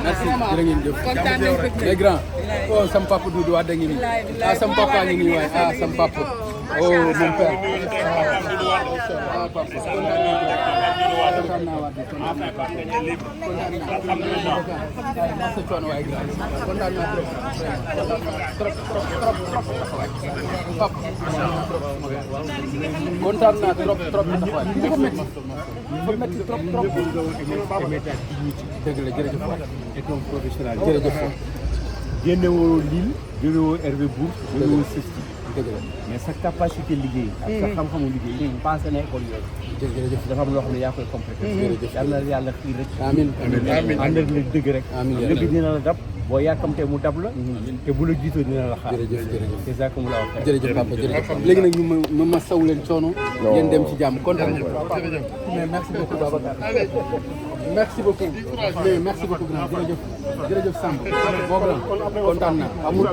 merci jërë ngeen jëf. les grands. oh sam papa Doudou waa dégg nii. ah sam papa ngi nii waay ah sam papa. oh mon père. ah papa. kontaan naa waat kontaan naa trop trop taxawaay dafa métti trop trop. dëgg la jërëjëf waay. et un professionnel. jërëjëf. génnewoo Lille génnewoo Hervé Bourg génnewoo Sesti. dëgg la mais sa capacité liggéey. ak sa xam-xamu liggéey. passé na école yooyu. jërëjëf dafa am loo xam ne yaa koy complété. jërëjëf yal na yàlla xiir rek. amiin amiin ànd ak dëgg rek. amiin dëgg dina la dab. boo yàkkamtee mu dab la. te bu la jiitoo dina la xaar. jërëjëf jërëjëf c'est ça que mu la waxee. jërëjëf papa jërëjëf léegi nag ñu ma saw leen coono. yéen dem ci jàmm kontaan nañu. mais merci beaucoup Babacar. merci beaucoup mais merci beaucoup grand jërëjëf jërëjëf Samb boo grand kontaan naa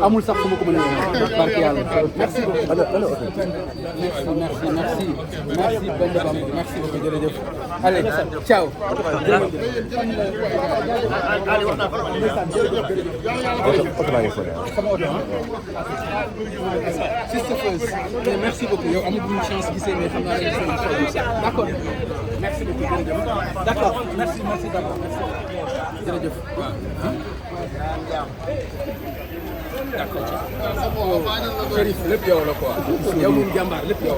amul sax fu ma ko mën a yéene barke yàlla merci beaucoup merci merci Bende Bam merci beaucoup jërëjëf allez ciao mais merci beaucoup yow amaguñu chance gisee mais xam naa ne d'accord merci beaucoup jërëjëf d'accord merci d'accord merci jërëjëf waaw d'accord Chérif lépp yow la quoi yow moom jàmbaar lépp yow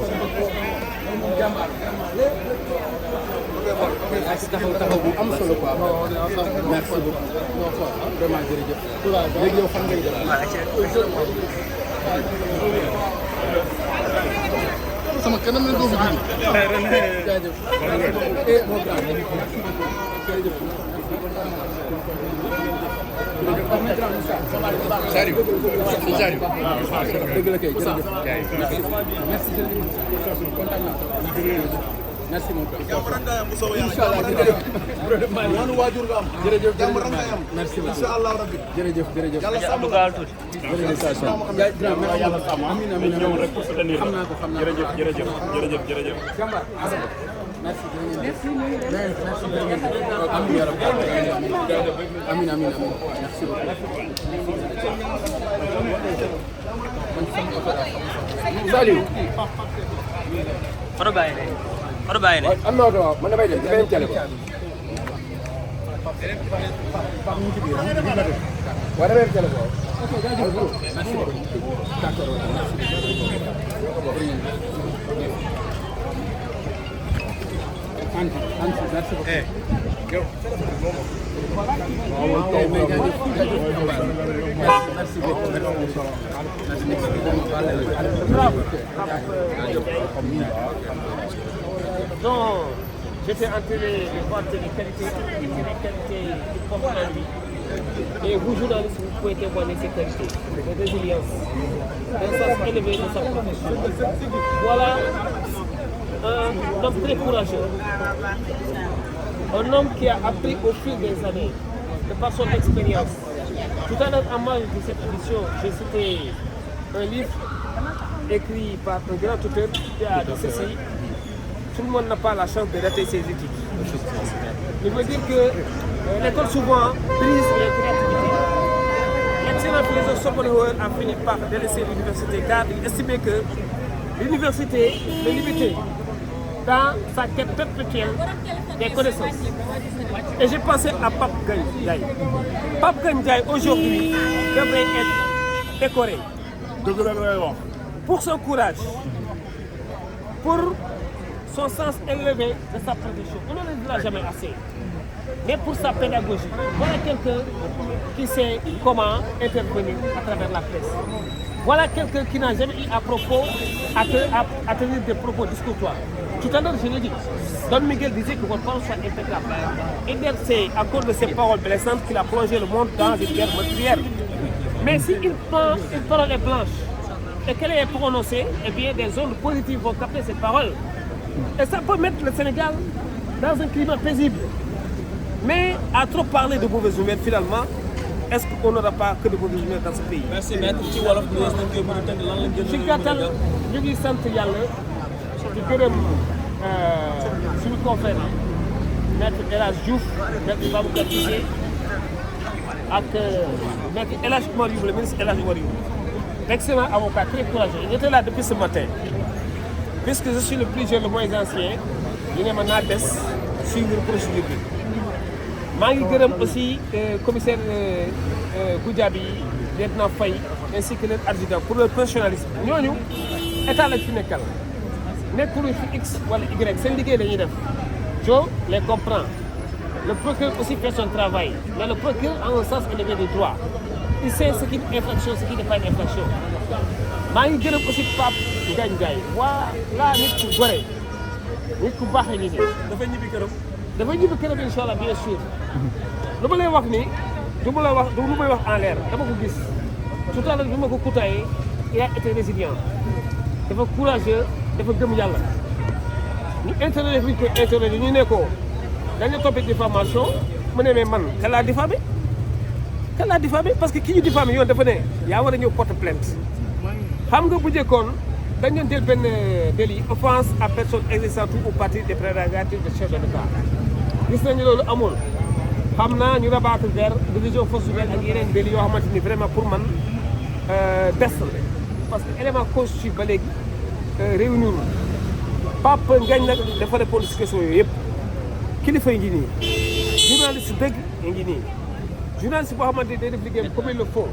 moom jàmbaar taxaw bu am solo quoi merci beaucoup vraiment jërëjëf léegi yow fan ngay def sama kanam la doo fi dugg jaajëf eh mon grand jërëjëf Sariou Sariou dëgg la kay jërëjëf merci jërëjëf kontaan naa merci mon frère inchallah jërëjëf wanu waajur nga am jërëjëf merci inchallah rabbi jërëjëf jërëjëf Abdou Gaal tuuti jërëjëf amiin amiin ñëw rek pour soutenir xam naa ko jërëjëf jàmbaar merci amiin amiin merci beaucoup Saliou Faro bàyyi ne am na oto waaw man damay dem dafay dem télé ko waaw damay dem télé ko merci beaucoup d'accord merci Donc, j'étais entraîné de voir les qualités qui portent en lui. Et vous, journalistes, vous pouvez témoigner ces qualités, de résilience, d'un sens élevé de sa profession. Voilà un homme très courageux. Un homme qui a appris au fil des années, de par son expérience. Tout à l'heure, en marge de cette édition, j'ai cité un livre écrit par un grand auteur qui a dit ceci: tout le monde n'a pas la chance de rater ses études. Il veut dire que l'école souvent brise les créativités. L'excellent philosophe Schopenhauer a fini par délaisser l'université car il estimait que l'université le limitait dans sa quête perpétuelle des connaissances. Et j'ai pensé à Pape Gandiaye. Pape Gandiaye aujourd'hui devrait être décoré pour son courage, pour son sens élevé de sa profession. On ne le dira jamais assez. Mais pour sa pédagogie, voilà quelqu'un qui sait comment intervenir à travers la presse. Voilà quelqu'un qui n'a jamais eu à tenir des propos discourtoires. Tout à l'heure, je l'ai dit, Don Miguel disait que votre parole soit impeccable. Et bien, c'est à cause de ces paroles blessantes qu'il a plongé le monde dans une guerre meurtrière. Mais si une parole est blanche et qu'elle est prononcée, eh bien, des ondes positives vont capter cette parole. Et ça peut mettre le Sénégal dans un climat paisible. Mais à trop parler de mauvaises nouvelles, finalement, est-ce qu'on n'aura pas que de mauvaises nouvelles dans ce pays? merci maître ci wolof bi nañ koy mën a tënk lan lañ gën ci gàttal ñu ngi sant yàlla di gërëm suñu confrère maître El Hadj Diouf maître Baboucar Cissé avec maître El Hadj Oumar Youm, le ministre El Hadj Oumar Youm. L'excellent avocat, très courageux. Il était là depuis ce matin. Puisque je suis le plus jeune, le moins ancien, il est maintenant des suivre le procédure. Je suis aussi commissaire Goudiaby, lieutenant Faye, ainsi que l'adjudant pour le professionnalisme. Nous, état la fi nekkal nekkul fi X wala Y seen liggéey la ñuy def Joe les comprend. Le procureur aussi fait son travail, mais le procureur a un sens élevé du droit. Il sait ce qui est infraction, ce qui n'est pas une infraction. maa ngi gërëm aussi Pape Ngagne Ndiaye waa nit ku gore nit ku baax la liggéey. dafay ñibbi këram. dafay ñibbi këram incha allah bien sûr. lu ma lay wax nii du ma la wax du lu may wax en l'air dama ko gis tout à l'heure bi ma ko kutaayee il a été résilient dafa courageux dafa gëm yàlla ñu interroger bi ñu koy interroger ñu ne ko dañu toppee diffamation mu ne mais man kan laa diffamé parce que ki ñu diffamé yoon dafa ne yaa war a ñëw porte plainte xam nga bu njëkkoon dañu doon jël benn délit offense à personne exerçant tout ou partie des prérogatives de chef de l'État gis nañu loolu amul xam naa ñu rabattre vers division force nouvelle ak yeneen délit yoo xamante ni vraiment pour man des parce que élément constitutif ba léegi réunir Pape Ngagne nag dafa répondre si question yooyu yëpp kilifa yi ngi nii journaliste dëgg yi ngi nii journaliste boo xamante ni day def liggéeyam comme il le faut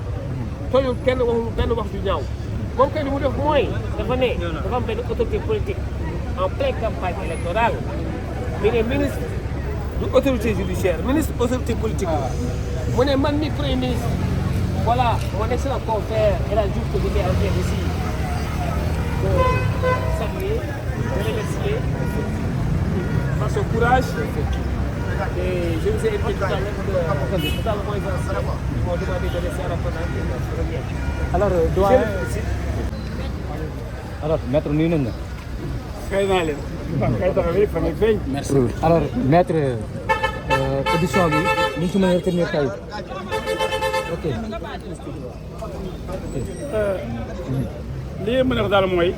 tooñul kenn waxul benn wax du ñaaw moom kay li mu def mooy dafa ne dafa am benn autorité politique en pleine campagne électorale mi ne ministre du autorité judiciaire ministre autorité politique mu ne man mi premier ministre voilà mon excellent confrère El Hadj Diouf que je vais en train ici de saluer de remercier par son courage et je vous ai invité tout à l'heure dans le moins ancien ils m'ont demandé de laisser un rapport alors doyen alors maître nuyu nañ la. kay naa leen kay taxawee fan ak feeñ merci alors maître audition bi ñu ngi ci mën a retenir tey ok. li mën a wax daal mooy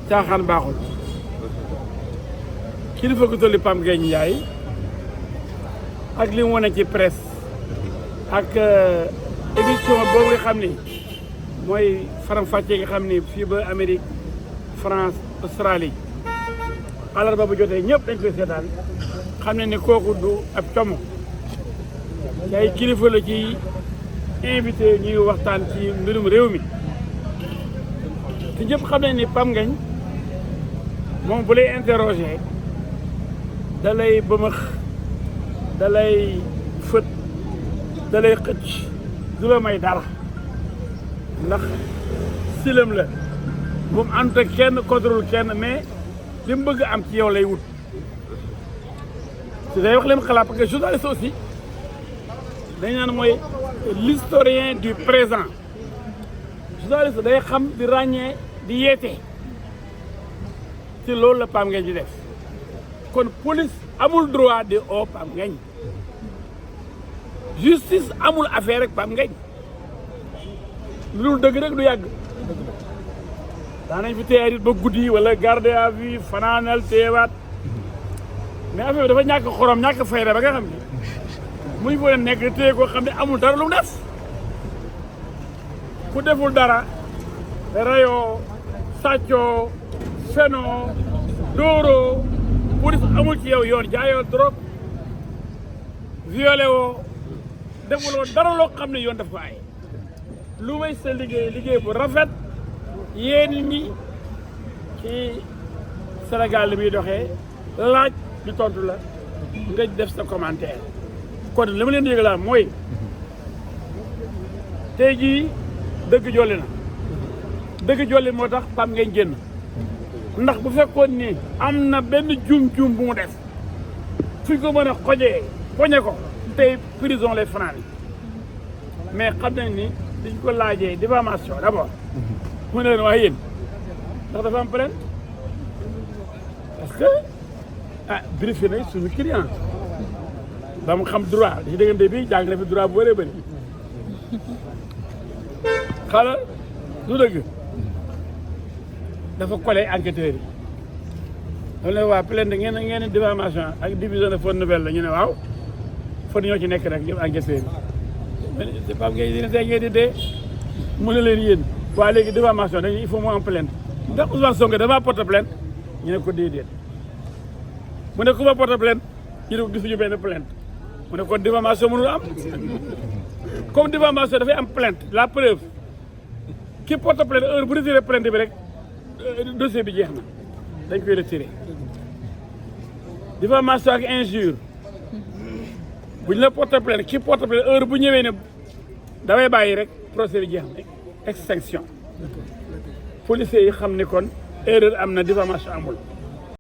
caaxaan baaxul kilifa gu tolli Pape Ngagne Ndiaye ak li mu wane ci presse ak émission boobu nga xam ni mooy faram-fàccee nga xam ni fii ba Amérique France Australie àllarba bu jotee ñëpp dañ koy seetaan xam ne ni kooku du ab como ci ay kilifa la ci invité ñuy waxtaan ci mbirum réew mi te ñëpp xam nañ ni Pape Ngagne moom bu lay interroger da lay bëmëx da lay fët da lay xëcc du la may dara ndax silam la moom ànd ak kenn contrôle kenn mais li mu bëgg am ci yow lay wut te day wax li mu xalaat parce que journaliste aussi dañ naan mooy l'historien du présent journaliste day xam di ràññee di yeete ci loolu la Pape Ngagne di def kon police amul droit de oo Pape Ngagne justice amul affaire rek Pape Ngagne lu dëgg rek du yàgg daanañ fi téye ba guddi wala garde à vue fanaanal teewaat mais affaire bi dafa ñàkk xorom ñàkk fayda ba nga xam ne muy boo nekk téye koo xam ne amul dara lu mu def ku deful dara rayoo sàccoo fenoo dóoroo police amul ci yow yoon jaayoo drogue violé woo defuloo dara loo xam ne yoon daf ko ay lu may sa liggéey bu rafet yéen ñi ci Sénégal li muy doxee laaj di tontu la nga def sa commentaire kon li ma leen yëg laa mooy tey jii dëgg jolli na dëgg jolli moo tax Pape Ngagne génn ndax bu fekkoon ni am na benn juum-juum bu mu def fuñ ko mën a xojee poñe ko tey prison lay fanaan mais xam nañ ni dañ ko laajee diffamation d'abord mu ne leen waaye yéen ndax dafa am plainte parce que briefé nañ suñu client ba mu xam droit ci diggante bi jàng na fi droit bu bëree bëri xala du dëgg dafa collé enquêteurs yi dafa ne waa plainte ngeen diffamation ak division de faute nouvelle la ñu ne waaw fa ñoo ci nekk rek ñoom enquêteurs yi c'est pas ngay dina tey ngeen di dee mu ne leen yéen waa léegi diffamation dañuy il faut mu am plainte ndax Ousmane Sonko dafa porte plainte ñu ne ko déedéet mu ne ku ma porte plainte ñu ne ko gisuñu benn plainte mu ne kon diffamation mënul am comme diffamation dafay am plainte la preuve ki porte plainte heure bu retiré plainte bi rek dossier bi jeex na dañ koy retiré diffamation ak injure bu ñu la porte plainte ki porte plainte heure bu ñëwee ne damay bàyyi rek procès bi jeex na extinction policiers yi xam ne kon erreur am na diffamation amul